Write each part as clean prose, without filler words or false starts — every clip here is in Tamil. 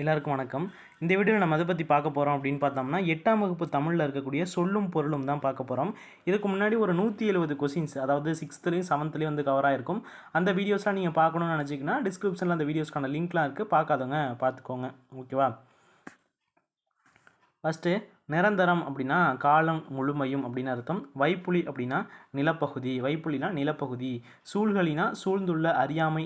எல்லாருக்கும் வணக்கம். இந்த வீடியோவில் நம்ம எதை பற்றி பார்க்க போகிறோம் அப்படின்னு பார்த்தோம்னா 8ஆம் வகுப்பு தமிழில் இருக்கக்கூடிய சொல்லும் பொருளும் தான் பார்க்க போகிறோம். இதுக்கு முன்னாடி ஒரு 170 கொஸ்டின்ஸ், அதாவது 6த்துலேயும் 7த்துலேயும் வந்து கவர் ஆகிருக்கும். அந்த வீடியோஸ்லாம் நீங்கள் பார்க்கணும்னு நினச்சிங்கன்னா டிஸ்கிரிப்ஷனில் அந்த வீடியோஸ்க்கான லிங்க்லாம் இருக்குது, பார்க்காதவங்க பார்த்துக்கோங்க. ஓகேவா? ஃபஸ்ட்டு நிரந்தரம் அப்படின்னா காலம் முழுமையும் அப்படின்னு அர்த்தம். வைப்புலி அப்படின்னா நிலப்பகுதி, வைப்புலினா நிலப்பகுதி. சூழ்களினா சூழ்ந்துள்ள அறியாமை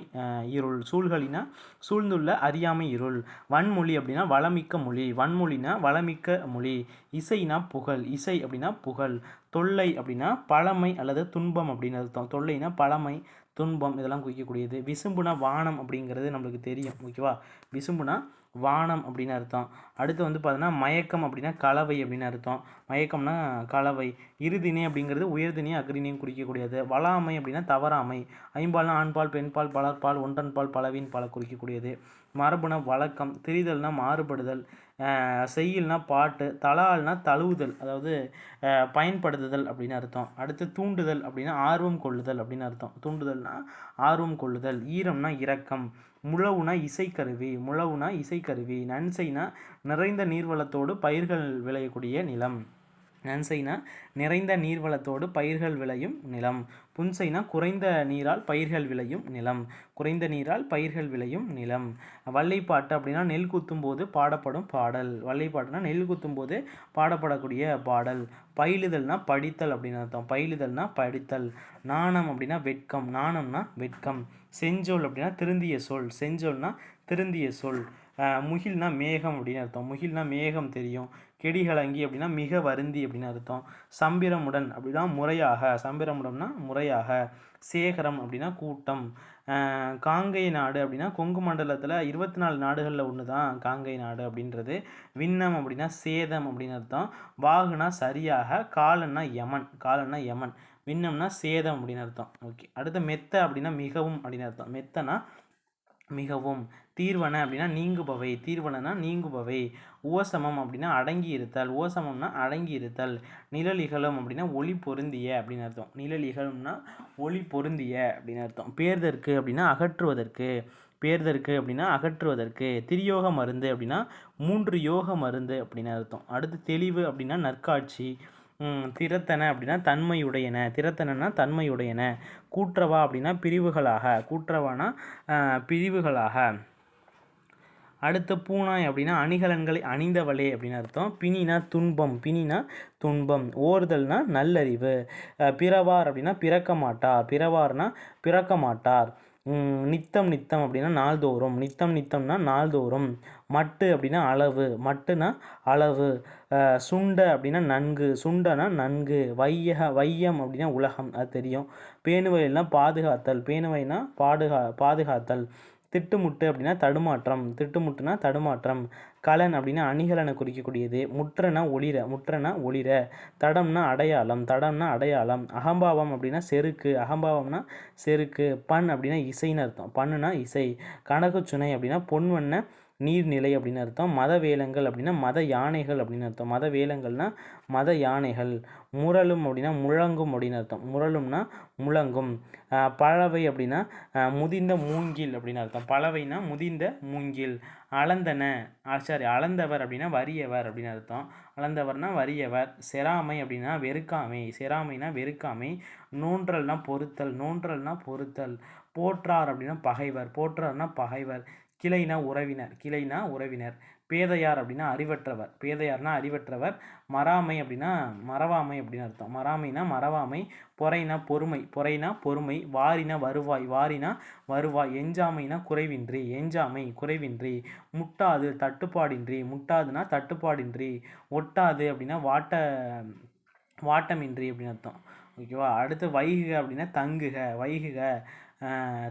இருள், சூழ்களினா சூழ்ந்துள்ள அறியாமை இருள். வன்மொழி அப்படின்னா வளமிக்க மொழி, வன்மொழினா வளமிக்க மொழி. இசைனா புகழ், இசை அப்படின்னா புகழ். தொல்லை அப்படின்னா பழமை அல்லது துன்பம் அப்படின்னு அர்த்தம். தொல்லைனா பழமை, துன்பம் இதெல்லாம் குறிக்கக்கூடியது. விசும்புனா வானம் அப்படிங்கிறது நம்மளுக்கு தெரியும். ஓகேவா? விசும்புனா வானம் அப்படின்னு அர்த்தம். அடுத்து வந்து பார்த்தீங்கன்னா மயக்கம் அப்படின்னா கலவை அப்படின்னு அர்த்தம். மயக்கம்னா கலவை. இருதிணை அப்படிங்கிறது உயர்திணை அக்ரிணையும் குறிக்கக்கூடியது. வளாமை அப்படின்னா தவறாமை. ஐம்பால்னா ஆண்பால் பெண்பால் பலர்பால் ஒன்றன்பால் பலவின் பல குறிக்கக்கூடியது. மரபுனா வழக்கம். திரிதல்னா மாறுபடுதல். செய்யுள்னா பாட்டு. தலால்னா தழுவுதல், அதாவது பயன்படுத்துதல் அப்படின்னு அர்த்தம். அடுத்து தூண்டுதல் அப்படின்னா ஆர்வம் கொள்ளுதல் அப்படின்னு அர்த்தம். தூண்டுதல்னா ஆர்வம் கொள்ளுதல். ஈரம்னா இரக்கம். முழவுனா இசைக்கருவி, முழவுனா இசைக்கருவி. நன்செய்னா நிறைந்த நீர்வளத்தோடு பயிர்கள் விளையக்கூடிய நிலம். நன்செய்னா நிறைந்த நீர்வளத்தோடு பயிர்கள் விளையும் நிலம். புன்செய்னா குறைந்த நீரால் பயிர்கள் விளையும் நிலம். குறைந்த நீரால் பயிர்கள் விளையும் நிலம். வல்லைப்பாட்டு அப்படின்னா நெல் குத்தும் போது பாடப்படும் பாடல். வல்லைப்பாட்டுனா நெல் குத்தும் போது பாடப்படக்கூடிய பாடல். பயிலுதல்னா படித்தல் அப்படின்னு அர்த்தம். பயிலுதல்னா படித்தல். நாணம் அப்படின்னா வெட்கம், நாணம்னா வெட்கம். செஞ்சொல் அப்படின்னா திருந்திய சொல், செஞ்சொல்னா திருந்திய சொல். முகில்னா மேகம் அப்படின்னு அர்த்தம். முகில்னா மேகம் தெரியும். கெடிகலங்கி அப்படின்னா மிக வருந்தி அப்படின்னு அர்த்தம். சம்பிரமுடன் அப்படின்னா முறையாக, சம்பிரமுடம்னா முறையாக. சேகரம் அப்படின்னா கூட்டம். காங்கை நாடு அப்படின்னா கொங்கு மண்டலத்தில் 24 நாடுகளில் ஒன்று தான் காங்கை நாடு அப்படின்றது. விண்ணம் அப்படின்னா சேதம் அப்படின்னு அர்த்தம். வாகுனா சரியாக. காலன்னா யமன், காலன்னா யமன். விண்ணம்னா சேதம் அப்படின்னு அர்த்தம். ஓகே. அடுத்து மெத்த அப்படின்னா மிகவும் அப்படின்னு அர்த்தம். மெத்தனா மிகவும். தீர்வன அப்படின்னா நீங்குபவை, தீர்வனனா நீங்குபவை. ஓசமம் அப்படின்னா அடங்கி இருத்தல், ஓசமம்னா அடங்கி இருத்தல். நிழலிகழும் அப்படின்னா ஒளி பொருந்திய அப்படின்னு அர்த்தம். நிழலிகழும்னா ஒளி பொருந்திய அப்படின்னு அர்த்தம். பேர்தற்கு அப்படின்னா அகற்றுவதற்கு, பேர்தற்கு அப்படின்னா அகற்றுவதற்கு. திரியோக மருந்து அப்படின்னா 3 யோக மருந்து அப்படின்னு அர்த்தம். அடுத்து தெளிவு அப்படின்னா நற்காட்சி. திறத்தன அப்படின்னா தன்மையுடையன, திறத்தனன்னா தன்மையுடையன. கூற்றவா அப்படின்னா பிரிவுகளாக, கூற்றவானா பிரிவுகளாக. அடுத்து பூனாய் அப்படின்னா அணிகலன்களை அணிந்தவளே அப்படின்னு அர்த்தம். பிணினா துன்பம், பிணினா துன்பம். ஓர்தல்னா நல்லறிவு. பிறவார் அப்படின்னா பிறக்க மாட்டார், பிறவார்னா பிறக்க மாட்டார். நித்தம் நித்தம் அப்படின்னா நாள்தோறும், நித்தம் நித்தம்னா நாள்தோறும். மட்டு அப்படின்னா அளவு, மட்டுனா அளவு. சுண்ட அப்படின்னா நன்கு, சுண்டனா நன்கு. வையம் அப்படின்னா உலகம், அது தெரியும். பேணுவயல்னா பாதுகாத்தல், பேணுவைனா பாதுகாத்தல். திட்டுமுட்டு அப்படின்னா தடுமாற்றம், திட்டுமுட்டுனா தடுமாற்றம். கலன் அப்படின்னா அணிகலனை குறிக்கக்கூடியது. முற்றனா ஒளிர, முற்றனா ஒளிர. தடம்னா அடையாளம், தடம்னா அடையாளம். அகம்பாவம் அப்படின்னா செருக்கு, அகம்பாவம்னா செருக்கு. பண் அப்படின்னா இசைன்னு அர்த்தம், பண்ணுனா இசை. கனகச்சுனை அப்படின்னா பொன்வண்ண நீர்நிலை அப்படின்னு அர்த்தம். மத வேலங்கள் அப்படின்னா மத யானைகள் அப்படின்னு அர்த்தம். மத வேலங்கள்னா மத யானைகள். முரளும் அப்படின்னா முழங்கும் அப்படின்னு அர்த்தம். முரளும்னா முழங்கும். பழவை அப்படின்னா முதிர்ந்த மூங்கில் அப்படின்னு அர்த்தம். பழவைனா முதிர்ந்த மூங்கில். அளந்தன அளந்தவர் அப்படின்னா வறியவர் அப்படின்னு அர்த்தம். அளந்தவர்னா வறியவர். செராமை அப்படின்னா வெறுக்காமை, செராமைனா வெறுக்காமை. நோன்றல்னா பொறுத்தல், நோன்றல்னா பொறுத்தல். போற்றார் அப்படின்னா பகைவர், போற்றார்னா பகைவர். கிளைனா உறவினர், கிளைனா உறவினர். பேதையார் அப்படின்னா அறிவற்றவர், பேதையார்னா அறிவற்றவர். மறாமை அப்படின்னா மறவாமை அப்படின்னு அர்த்தம். மறாமைனா மறவாமை. பொறைனா பொறுமை, பொறைனா பொறுமை. வாரினா வருவாய், வாரினா வருவாய். எஞ்சாமைனா குறைவின்றி, எஞ்சாமை குறைவின்றி. முட்டாது தட்டுப்பாடின்றி, முட்டாதுன்னா தட்டுப்பாடின்றி. ஒட்டாது அப்படின்னா வாட்டமின்றி அப்படின்னு அர்த்தம். ஓகேவா? அடுத்து வைகுக அப்படின்னா தங்குக, வைகுக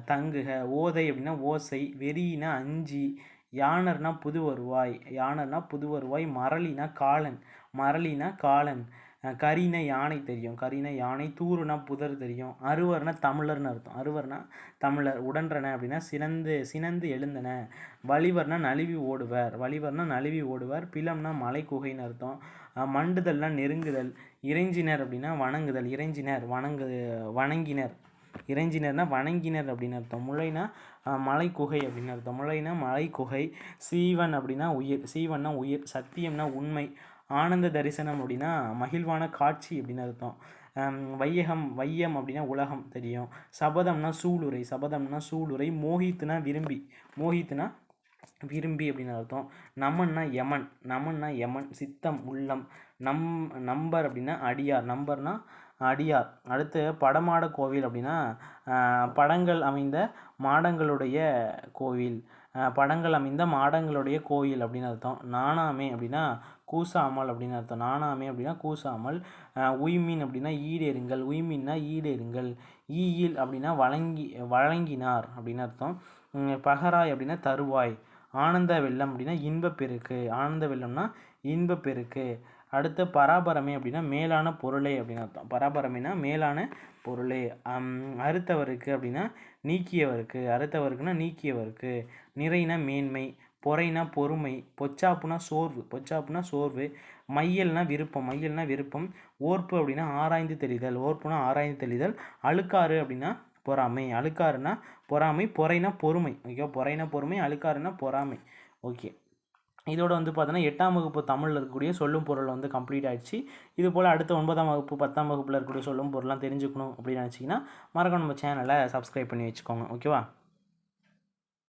தங்குக. ஓதை அப்படின்னா ஓசை. வெறினா அஞ்சி. யானர்னா புது வருவாய், யானர்னா புது வருவாய். மரளினா காலன், மரளினா காலன். கரினா யானை தெரியும், கரினா யானை. தூருனா புதர் தெரியும். அறுவர்னா தமிழர்னு அர்த்தம், அறுவர்னா தமிழர். உடன்றன அப்படின்னா சினந்து எழுந்தன. வலிவர்னா நழுவி ஓடுவர், வலிவர்னா நழுவி ஓடுவர். பிலம்னா மலை குகைன்னு அர்த்தம். மண்டுதல்னா நெருங்குதல். இறைஞ்சினர் அப்படின்னா வணங்குதல், இறைஞ்சினர் வணங்கினர். இறைஞ்சினர்னா வணங்கினர் அப்படின்னு அர்த்தம். முளைனா மலை குகை அப்படின்னு அர்த்தம். முளைனா மலை குகை. சீவன் அப்படின்னா உயிர், சீவன்னா உயிர். சத்தியம்னா உண்மை. ஆனந்த தரிசனம் அப்படின்னா மகிழ்வான காட்சி அப்படின்னு அர்த்தம். வையகம், வையம் அப்படின்னா உலகம் தெரியும். சபதம்னா சூளுரை, சபதம்னா சூளுரை. மோகித்துனா விரும்பி, மோகித்துனா விரும்பி அப்படின்னு அர்த்தம். நமன்னா யமன், நமன்னா யமன். சித்தம் உள்ளம். நம்பர் அப்படின்னா அடியார், நம்பர்னா அடியார். அடுத்து படமாட கோவில் அப்படின்னா படங்கள் அமைந்த மாடங்களுடைய கோவில், படங்கள் அமைந்த மாடங்களுடைய கோயில் அப்படின்னு அர்த்தம். நாணாமே அப்படின்னா கூசாமல் அப்படின்னு அர்த்தம். நாணாமே அப்படின்னா கூசாமல். உய்மின் அப்படின்னா ஈடேறுங்கள், உய்மின்னா ஈடேறுங்கள். ஈயில் அப்படின்னா வழங்கினார் அப்படின்னு அர்த்தம். பகராய் அப்படின்னா தருவாய். ஆனந்த வெள்ளம் அப்படின்னா இன்பப்பெருக்கு, ஆனந்த வெள்ளம்னா இன்பப்பெருக்கு. அடுத்து பராபரமே அப்படின்னா மேலான பொருளே அப்படின்னு அர்த்தம். பராபரமேனா மேலான பொருளே. அறுத்தவருக்கு அப்படின்னா நீக்கியவருக்கு, அறுத்தவருக்குன்னா நீக்கியவருக்கு. நிறைனா மேன்மை. பொறைனா பொறுமை. பொச்சாப்புனா சோர்வு, பொச்சாப்புனா சோர்வு. மையல்னா விருப்பம், மையல்னா விருப்பம். ஓர்ப்பு அப்படின்னா ஆராய்ந்து தெளிதல், ஓர்ப்புனா ஆராய்ந்து தெளிதல். அழுக்காறு அப்படின்னா பொறாமை, அழுக்காறுனா பொறாமை. பொறைனா பொறுமை, ஓகே. பொறைனா பொறுமை, அழுக்காறுனா பொறாமை. ஓகே, இதோட வந்து பார்த்தோன்னா 8ஆம் வகுப்பு தமிழில் இருக்கக்கூடிய சொல்லும் பொருள் வந்து கம்ப்ளீட் ஆகிடுச்சு. இது போல் அடுத்த 9ஆம் வகுப்பு 10ஆம் வகுப்பில் இருக்கக்கூடிய சொல்லும் பொருள்லாம் தெரிஞ்சுக்கணும் அப்படின்னு நினச்சிங்கன்னா மறக்காம நம்ம சேனலை சப்ஸ்கிரைப் பண்ணி வச்சுக்கோங்க, ஓகேவா.